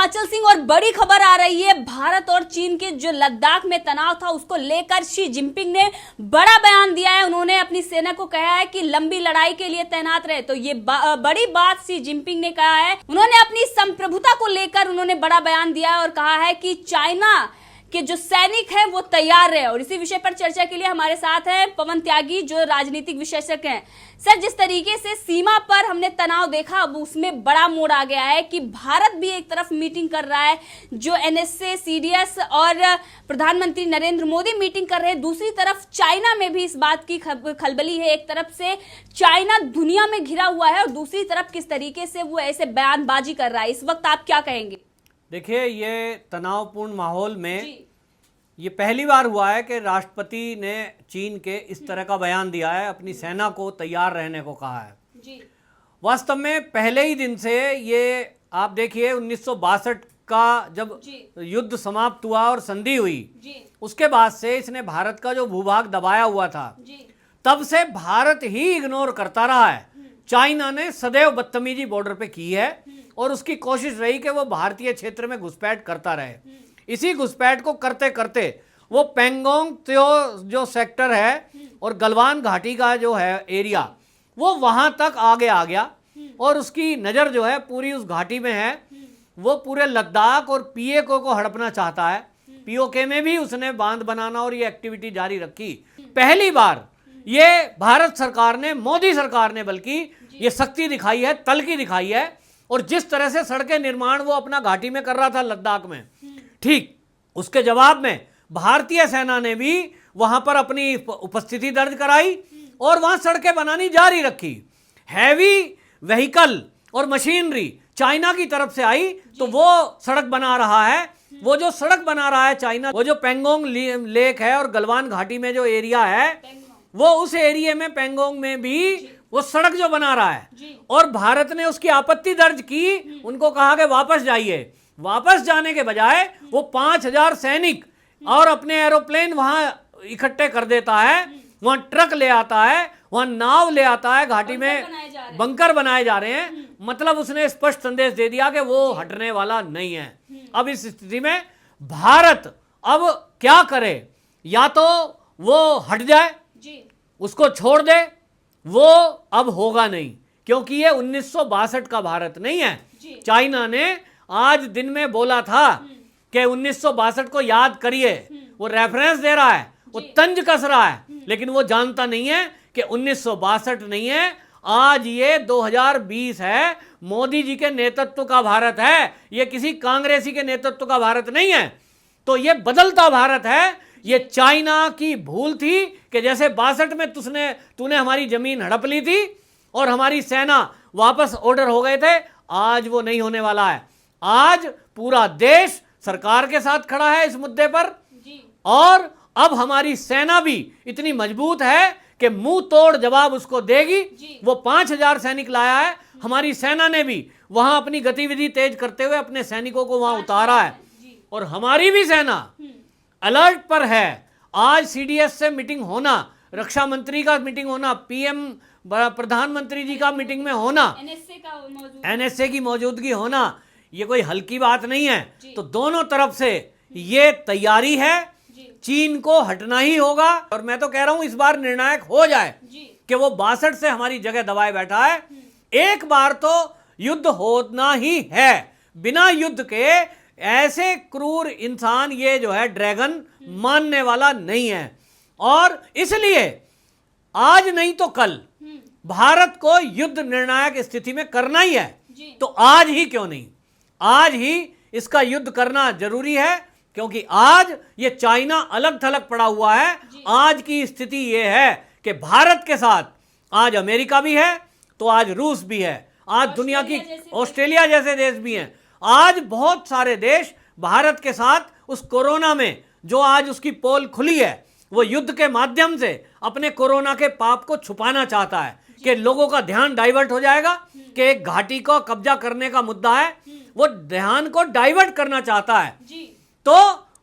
आंचल सिंह, और बड़ी खबर आ रही है। भारत और चीन के जो लद्दाख में तनाव था उसको लेकर शी जिनपिंग ने बड़ा बयान दिया है। उन्होंने अपनी सेना को कहा है कि लंबी लड़ाई के लिए तैनात रहे। तो ये बड़ी बात शी जिनपिंग ने कहा है। उन्होंने अपनी संप्रभुता को लेकर उन्होंने बड़ा बयान दिया है और कहा है कि चाइना कि जो सैनिक हैं वो तैयार रहे। और इसी विषय पर चर्चा के लिए हमारे साथ हैं पवन त्यागी, जो राजनीतिक विशेषज्ञ हैं। सर, जिस तरीके से सीमा पर हमने तनाव देखा, अब उसमें बड़ा मोड़ आ गया है कि भारत भी एक तरफ मीटिंग कर रहा है, जो एनएसए, सीडीएस और प्रधानमंत्री नरेंद्र मोदी मीटिंग कर रहे हैं। दूसरी तरफ चाइना में भी इस बात की खलबली है। एक तरफ से चाइना दुनिया में घिरा हुआ है और दूसरी तरफ किस तरीके से वो ऐसे बयानबाजी कर रहा है, इस वक्त आप क्या कहेंगे? देखिए, ये तनावपूर्ण माहौल में ये पहली बार हुआ है कि राष्ट्रपति ने चीन के इस तरह का बयान दिया है, अपनी सेना को तैयार रहने को कहा है। वास्तव में पहले ही दिन से ये आप देखिए 1962 का जब युद्ध समाप्त हुआ और संधि हुई, उसके बाद से इसने भारत का जो भूभाग दबाया हुआ था, तब से भारत ही इग्नोर करता रहा है। चाइना ने सदैव बदतमीजी बॉर्डर पे की है और उसकी कोशिश रही कि वो भारतीय क्षेत्र में घुसपैठ करता रहे। इसी घुसपैठ को करते करते वो पेंगोंग जो सेक्टर है और गलवान घाटी का जो है एरिया, वो वहां तक आगे आ गया और उसकी नज़र जो है पूरी उस घाटी में है। वो पूरे लद्दाख और पीओके को हड़पना चाहता है। पीओके में भी उसने बांध बनाना और ये एक्टिविटी जारी रखी। पहली बार ये भारत सरकार ने, मोदी सरकार ने बल्कि ये शक्ति दिखाई है, तलखी दिखाई है। और जिस तरह से सड़कें निर्माण वो अपना घाटी में कर रहा था लद्दाख में, ठीक उसके जवाब में भारतीय सेना ने भी वहां पर अपनी उपस्थिति दर्ज कराई और वहां सड़कें बनानी जारी रखी। हैवी व्हीकल और मशीनरी चाइना की तरफ से आई तो वो सड़क बना रहा है। वो जो सड़क बना रहा है चाइना, वो जो पेंगोंग लेक है और गलवान घाटी में जो एरिया है, वो उस एरिया में पेंगोंग में भी वो सड़क जो बना रहा है और भारत ने उसकी आपत्ति दर्ज की। उनको कहा कि वापस जाइए। वापस जाने के बजाय वो 5000 सैनिक और अपने एरोप्लेन वहां इकट्ठे कर देता है, वहां ट्रक ले आता है, वहां नाव ले आता है, घाटी में बंकर बनाए जा रहे हैं। मतलब उसने स्पष्ट संदेश दे दिया कि वो हटने वाला नहीं है। अब इस स्थिति में भारत अब क्या करे? या तो वो हट जाए, उसको छोड़ दे, वो अब होगा नहीं, क्योंकि ये 1962 का भारत नहीं है। चाइना ने आज दिन में बोला था कि 1962 को याद करिए। वो रेफरेंस दे रहा है, वो तंज कस रहा है, लेकिन वो जानता नहीं है कि 1962 नहीं है, आज ये 2020 है। मोदी जी के नेतृत्व का भारत है, ये किसी कांग्रेसी के नेतृत्व का भारत नहीं है। तो ये बदलता भारत है। ये चाइना की भूल थी कि जैसे 62 में तूने हमारी जमीन हड़प ली थी और हमारी सेना वापस ऑर्डर हो गए थे। आज वो नहीं होने वाला है। आज पूरा देश सरकार के साथ खड़ा है इस मुद्दे पर और अब हमारी सेना भी इतनी मजबूत है कि मुंह तोड़ जवाब उसको देगी। वो 5000 सैनिक लाया है। हमारी सेना ने भी वहां अपनी गतिविधि तेज करते हुए अपने सैनिकों को वहां उतारा है और हमारी भी सेना अलर्ट पर है। आज सीडीएस से मीटिंग होना, रक्षा मंत्री का मीटिंग होना, पीएम प्रधानमंत्री जी का मीटिंग में होना, एनएसए की मौजूदगी होना, ये कोई हल्की बात नहीं है। तो दोनों तरफ से ये तैयारी है। चीन को हटना ही होगा और मैं तो कह रहा हूं इस बार निर्णायक हो जाए कि वो 62 से हमारी जगह दबाए बैठा है। एक बार तो युद्ध होना ही है। बिना युद्ध के ऐसे क्रूर इंसान ये जो है ड्रैगन मानने वाला नहीं है। और इसलिए आज नहीं तो कल भारत को युद्ध निर्णायक स्थिति में करना ही है। तो आज ही क्यों नहीं, आज ही इसका युद्ध करना जरूरी है, क्योंकि आज ये चाइना अलग थलग पड़ा हुआ है। आज की स्थिति ये है कि भारत के साथ आज अमेरिका भी है, तो आज रूस भी है, आज दुनिया की ऑस्ट्रेलिया जैसे देश भी हैं। आज बहुत सारे देश भारत के साथ उस कोरोना में जो आज उसकी पोल खुली है, वो युद्ध के माध्यम से अपने कोरोना के पाप को छुपाना चाहता है कि लोगों का ध्यान डाइवर्ट हो जाएगा कि एक घाटी को कब्जा करने का मुद्दा है। वो ध्यान को डाइवर्ट करना चाहता है। तो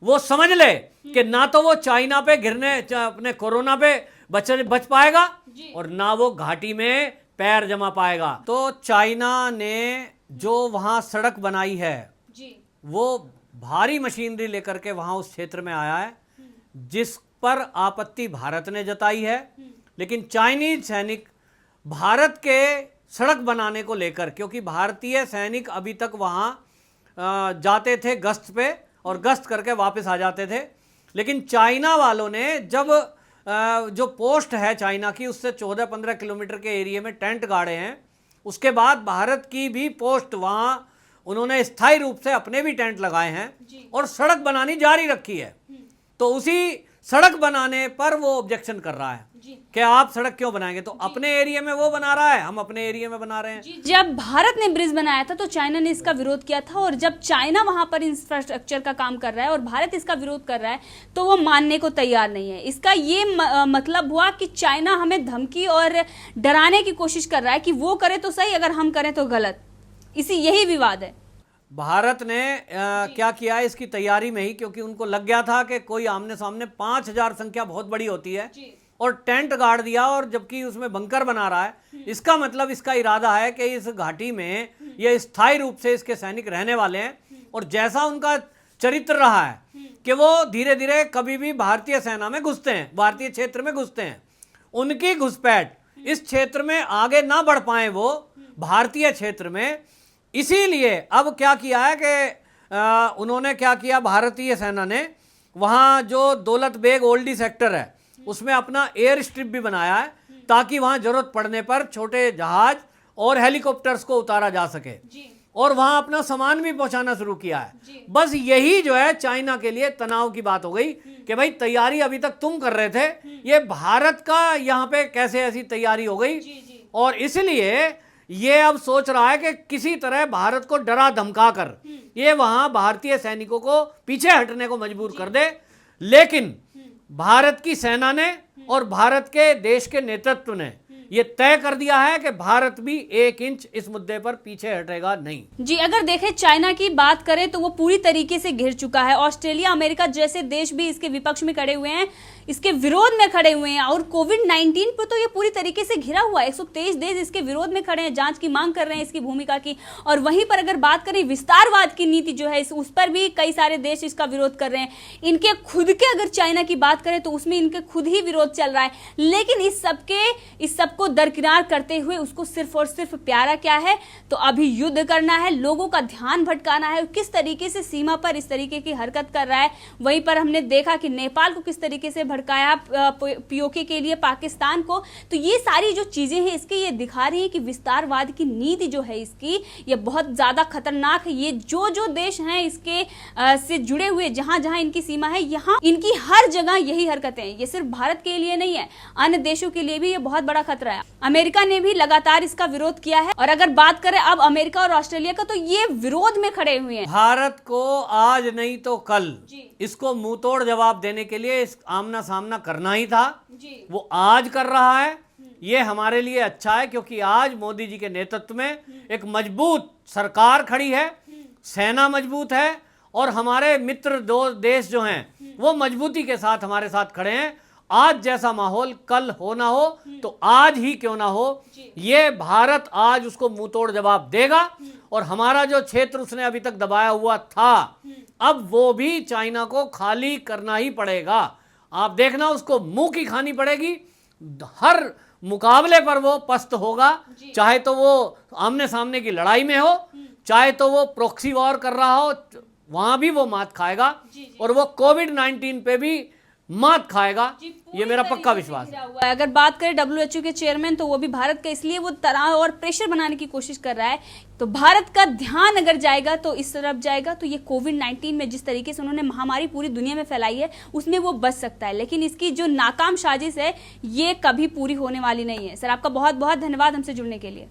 वो समझ ले कि ना तो वो चाइना पे गिरने, अपने कोरोना पे बच पाएगा और ना वो घाटी में पैर जमा पाएगा। तो चाइना ने जो वहां सड़क बनाई है वो भारी मशीनरी लेकर के वहां उस क्षेत्र में आया है, जिस पर आपत्ति भारत ने जताई है। लेकिन चाइनीज सैनिक भारत के सड़क बनाने को लेकर, क्योंकि भारतीय सैनिक अभी तक वहां जाते थे गश्त पे और गश्त करके वापस आ जाते थे, लेकिन चाइना वालों ने जब जो पोस्ट है चाइना की उससे 14-15 किलोमीटर के एरिया में टेंट गाड़े हैं, उसके बाद भारत की भी पोस्ट वहां उन्होंने स्थायी रूप से अपने भी टेंट लगाए हैं और सड़क बनानी जारी रखी है। तो उसी सड़क बनाने पर वो ऑब्जेक्शन कर रहा है कि आप सड़क क्यों बनाएंगे, तो अपने एरिया में वो बना रहा है, हम अपने एरिया में बना रहे हैं। जब भारत ने ब्रिज बनाया था तो चाइना ने इसका विरोध किया था, और जब चाइना वहां पर इंफ्रास्ट्रक्चर का काम कर रहा है और भारत इसका विरोध कर रहा है तो वो मानने को तैयार नहीं है। इसका ये मतलब हुआ कि चाइना हमें धमकी और डराने की कोशिश कर रहा है कि वो करे तो सही, अगर हम करें तो गलत। यही विवाद है। भारत ने क्या किया है इसकी तैयारी में ही, क्योंकि उनको लग गया था कि कोई आमने सामने 5000 संख्या बहुत बड़ी होती है और टेंट गाड़ दिया, और जबकि उसमें बंकर बना रहा है, इसका मतलब इसका इरादा है कि इस घाटी में ये स्थायी रूप से इसके सैनिक रहने वाले हैं। और जैसा उनका चरित्र रहा है कि वो धीरे धीरे कभी भी भारतीय सेना में घुसते हैं, भारतीय क्षेत्र में घुसते हैं, उनकी घुसपैठ इस क्षेत्र में आगे ना बढ़ पाए वो भारतीय क्षेत्र में। इसीलिए अब क्या किया है कि उन्होंने क्या किया, भारतीय सेना ने वहाँ जो दौलत बेग ओल्डी सेक्टर है उसमें अपना एयर स्ट्रिप भी बनाया है, ताकि वहाँ जरूरत पड़ने पर छोटे जहाज और हेलीकॉप्टर्स को उतारा जा सके, और वहाँ अपना सामान भी पहुँचाना शुरू किया है। बस यही जो है चाइना के लिए तनाव की बात हो गई कि भाई तैयारी अभी तक तुम कर रहे थे, ये भारत का यहाँ पे कैसे ऐसी तैयारी हो गई। और इसलिए ये अब सोच रहा है कि किसी तरह भारत को डरा धमका कर ये वहां भारतीय सैनिकों को पीछे हटने को मजबूर कर दे। लेकिन भारत की सेना ने और भारत के देश के नेतृत्व ने ये तय कर दिया है कि भारत भी 1 इंच इस मुद्दे पर पीछे हटेगा नहीं। जी, अगर देखें चाइना की बात करें तो वो पूरी तरीके से घिर चुका है। ऑस्ट्रेलिया, अमेरिका जैसे देश भी इसके विपक्ष में खड़े हुए हैं, इसके विरोध में खड़े हुए हैं, और कोविड-19 पर तो ये पूरी तरीके से घिरा हुआ है। 123 देश इसके विरोध में खड़े हैं, जांच की मांग कर रहे हैं इसकी भूमिका की। और वहीं पर अगर बात करें विस्तारवाद की नीति जो है उस पर भी कई सारे देश इसका विरोध कर रहे हैं। इनके खुद के अगर चाइना की बात करें तो उसमें इनके खुद ही विरोध चल रहा है। लेकिन इस सबको दरकिनार करते हुए उसको सिर्फ और सिर्फ प्यारा क्या है, तो अभी युद्ध करना है, लोगों का ध्यान भटकाना है। किस तरीके से सीमा पर इस तरीके की हरकत कर रहा है। वहीं पर हमने देखा कि नेपाल को किस तरीके से भड़काया पीओके के लिए, पाकिस्तान को। तो ये सारी जो चीजें हैं इसकी ये दिखा रही है कि विस्तारवाद की नीति जो है इसकी ये बहुत ज्यादा खतरनाक है। ये जो देश हैं इसके से जुड़े हुए, जहां जहां इनकी सीमा है, यहाँ इनकी हर जगह यही हरकतें हैं। ये सिर्फ भारत के लिए नहीं है, अन्य देशों के लिए भी ये बहुत बड़ा खतरा है। अमेरिका ने भी लगातार इसका विरोध किया है। और अगर बात करें अब अमेरिका और ऑस्ट्रेलिया का, तो ये विरोध में खड़े हुए हैं। भारत को आज नहीं तो कल इसको मुंह तोड़ जवाब देने के लिए इस आमना सामना करना ही था। वो आज कर रहा है, ये हमारे लिए अच्छा है, क्योंकि आज मोदी जी के नेतृत्व में एक मजबूत सरकार खड़ी है, सेना मजबूत है, और हमारे मित्र दो देश जो हैं वो मजबूती के साथ हमारे साथ खड़े हैं। आज जैसा माहौल कल हो ना हो, तो आज ही क्यों ना हो, ये भारत आज उसको मुंह तोड़ जवाब देगा। और हमारा जो क्षेत्र उसने अभी तक दबाया हुआ था, अब वो भी चाइना को खाली करना ही पड़ेगा। आप देखना, उसको मुंह की खानी पड़ेगी। हर मुकाबले पर वो पस्त होगा, चाहे तो वो आमने सामने की लड़ाई में हो, चाहे तो वो प्रॉक्सी वॉर कर रहा हो, वहां भी वो मात खाएगा। और वो कोविड-19 पे भी मात खाएगा, ये मेरा पक्का विश्वास है। अगर बात करें WHO के चेयरमैन, तो वो भी भारत का, इसलिए वो तनाव और प्रेशर बनाने की कोशिश कर रहा है। तो भारत का ध्यान अगर जाएगा तो इस तरफ जाएगा, तो ये कोविड-19 में जिस तरीके से उन्होंने महामारी पूरी दुनिया में फैलाई है उसमें वो बच सकता है। लेकिन इसकी जो नाकाम साजिश है ये कभी पूरी होने वाली नहीं है। सर, आपका बहुत बहुत धन्यवाद हमसे जुड़ने के लिए।